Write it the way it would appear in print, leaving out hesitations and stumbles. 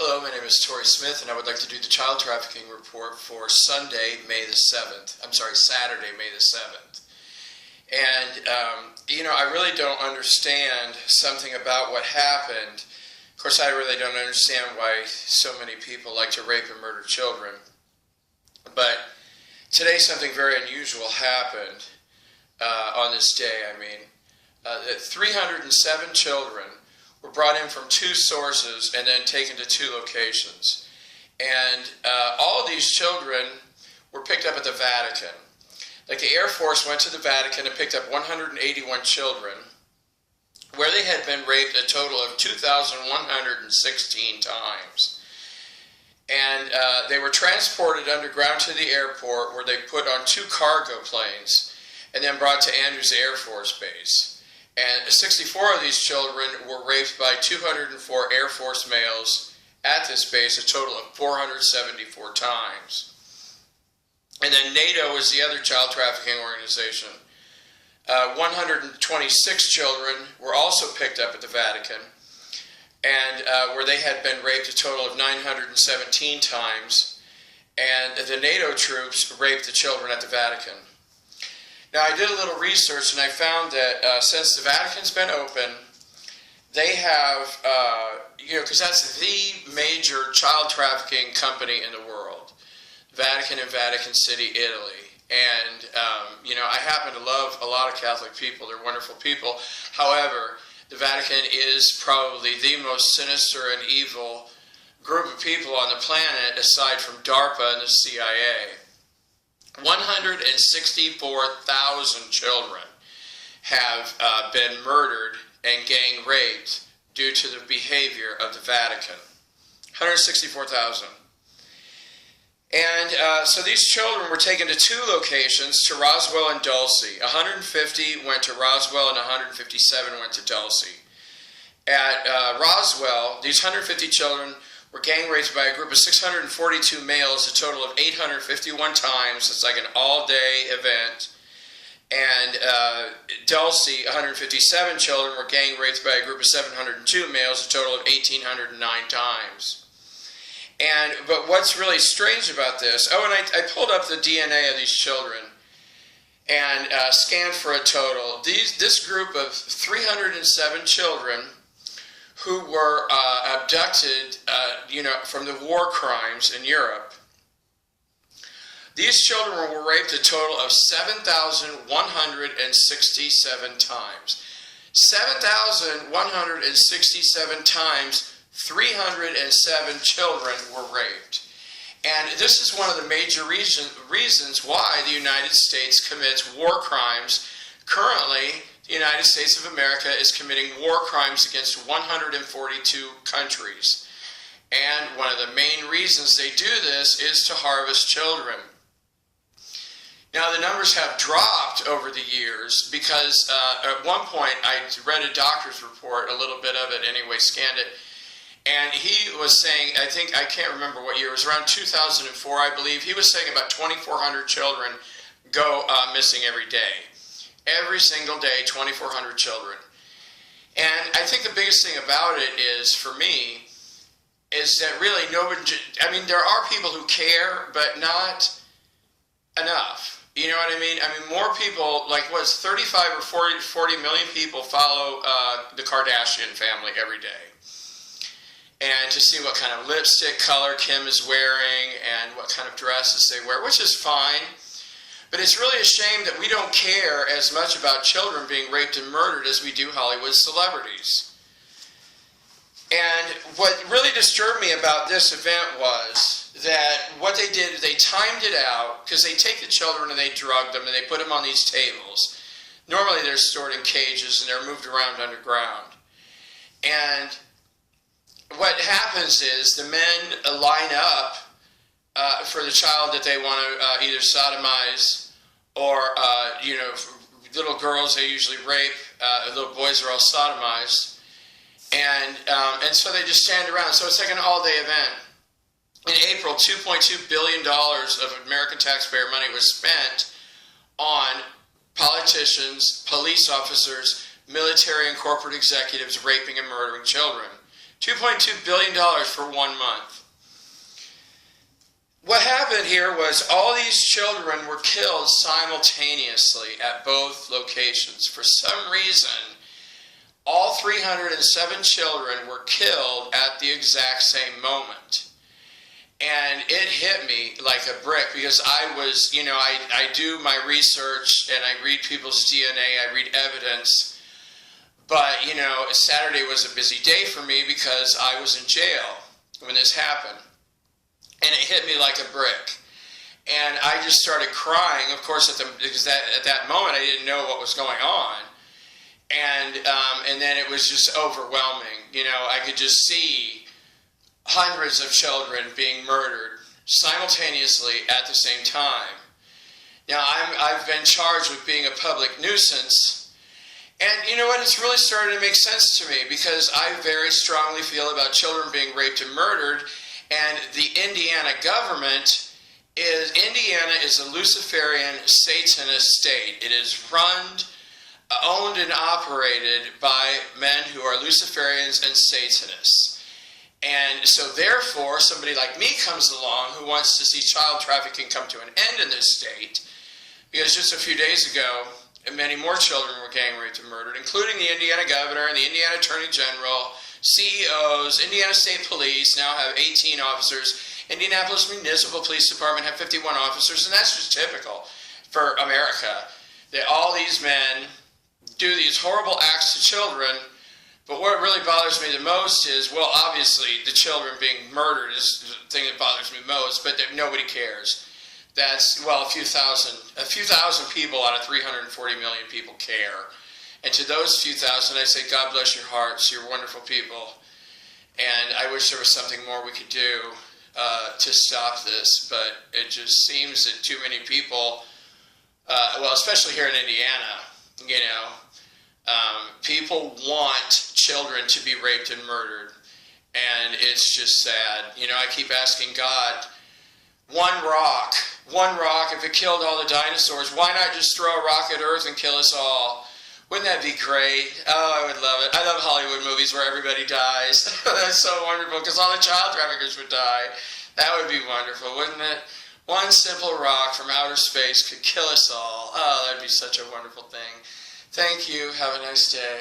Hello, my name is Tori Smith, and I would like to do the child trafficking report for Saturday, May the 7th. And, I really don't understand something about what happened. Of course, I really don't understand why so many people like to rape and murder children. But today something very unusual happened on this day. 307 children were brought in from two sources and then taken to two locations. And all of these children were picked up at the Vatican. Like the Air Force went to the Vatican and picked up 181 children, where they had been raped a total of 2,116 times. And they were transported underground to the airport, where they put on two cargo planes and then brought to Andrews Air Force Base. And 64 of these children were raped by 204 Air Force males at this base, a total of 474 times. And then NATO is the other child trafficking organization. 126 children were also picked up at the Vatican, and where they had been raped a total of 917 times. And the NATO troops raped the children at the Vatican. Now, I did a little research, and I found that since the Vatican's been open, they have, because that's the major child trafficking company in the world, Vatican and Vatican City, Italy. And, I happen to love a lot of Catholic people. They're wonderful people. However, the Vatican is probably the most sinister and evil group of people on the planet, aside from DARPA and the CIA. 164,000 children have been murdered and gang raped due to the behavior of the Vatican. 164,000. And so these children were taken to two locations, to Roswell and Dulce. 150 went to Roswell and 157 went to Dulce. At Roswell, these 150 children were gang raped by a group of 642 males, a total of 851 times. It's like an all-day event. And Dulce, 157 children were gang raped by a group of 702 males, a total of 1,809 times. But what's really strange about this, and I pulled up the DNA of these children and scanned for a total. This group of 307 children who were abducted, from the war crimes in Europe. These children were raped a total of 7,167 times. 7,167 times, 307 children were raped. And this is one of the major reasons why the United States commits war crimes. Currently, the United States of America is committing war crimes against 142 countries. And one of the main reasons they do this is to harvest children. Now, the numbers have dropped over the years because at one point I read a doctor's report, a little bit of it anyway, scanned it, and he was saying, I can't remember what year, it was around 2004, I believe, he was saying about 2,400 children go missing every day. Every single day, 2,400 children. And I think the biggest thing about it is, for me, is that really there are people who care, but not enough. You know what I mean? More people, 35 or 40 million people follow the Kardashian family every day. And to see what kind of lipstick color Kim is wearing and what kind of dresses they wear, which is fine. But it's really a shame that we don't care as much about children being raped and murdered as we do Hollywood celebrities. And what really disturbed me about this event was that what they did, they timed it out, because they take the children and they drug them and they put them on these tables. Normally they're stored in cages and they're moved around underground. And what happens is the men line up for the child that they want to either sodomize or, little girls they usually rape, little boys are all sodomized. And so they just stand around. So it's like an all-day event. In April, $2.2 billion of American taxpayer money was spent on politicians, police officers, military and corporate executives raping and murdering children. $2.2 billion for 1 month. What happened here was all these children were killed simultaneously at both locations. For some reason, all 307 children were killed at the exact same moment. And it hit me like a brick because I was, I do my research and I read people's DNA, I read evidence. But, Saturday was a busy day for me because I was in jail when this happened. And it hit me like a brick. And I just started crying, of course, because at that moment I didn't know what was going on. And then it was just overwhelming. I could just see hundreds of children being murdered simultaneously at the same time. Now, I've been charged with being a public nuisance. And you know what? It's really started to make sense to me because I very strongly feel about children being raped and murdered. And the Indiana government Indiana is a Luciferian Satanist state. It is run, owned, and operated by men who are Luciferians and Satanists. And so therefore, somebody like me comes along who wants to see child trafficking come to an end in this state, because just a few days ago, many more children were gang raped and murdered, including the Indiana governor and the Indiana attorney general, CEOs. Indiana State Police now have 18 officers. Indianapolis Municipal Police Department have 51 officers, and that's just typical for America, that all these men do these horrible acts to children. But what really bothers me the most is, well, obviously the children being murdered is the thing that bothers me most, but that nobody cares. That's, well, a few thousand people out of 340 million people care. And to those few thousand, I say, God bless your hearts, you're wonderful people. And I wish there was something more we could do to stop this, but it just seems that too many people, well, especially here in Indiana, people want children to be raped and murdered. And it's just sad. I keep asking God, one rock, if it killed all the dinosaurs, why not just throw a rock at Earth and kill us all? Wouldn't that be great? Oh, I would love it. I love Hollywood movies where everybody dies. That's so wonderful, because all the child traffickers would die. That would be wonderful, wouldn't it? One simple rock from outer space could kill us all. Oh, that'd be such a wonderful thing. Thank you. Have a nice day.